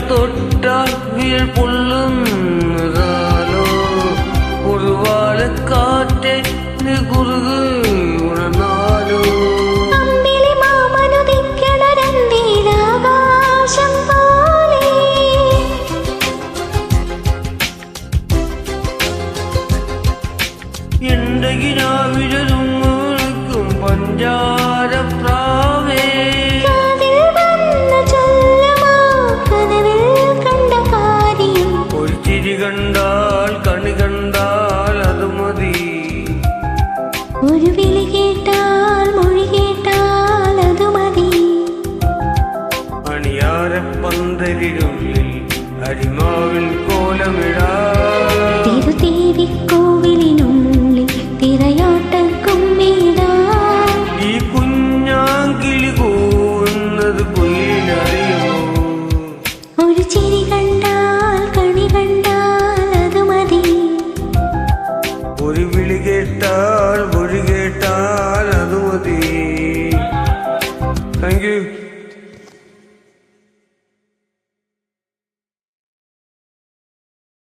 തൊട്ടാൽ വീഴ് പൊള്ളുന്നതാലോ ഒരു വാഴക്കാറ്റെ കുറുകു ഉണർന്നാലോ എന്റെ കിനാവിലും പഞ്ചാരപ്രാവേ ഒരു ചിരി കണ്ടാൽ കണി കണ്ടാൽ അത് മതി ഒരു വിളി കേട്ടാൽ മൊഴി കേട്ടാൽ അത് മതി അണിയാരപ്പന്തലിനുള്ളിൽ അരിമാവിൽ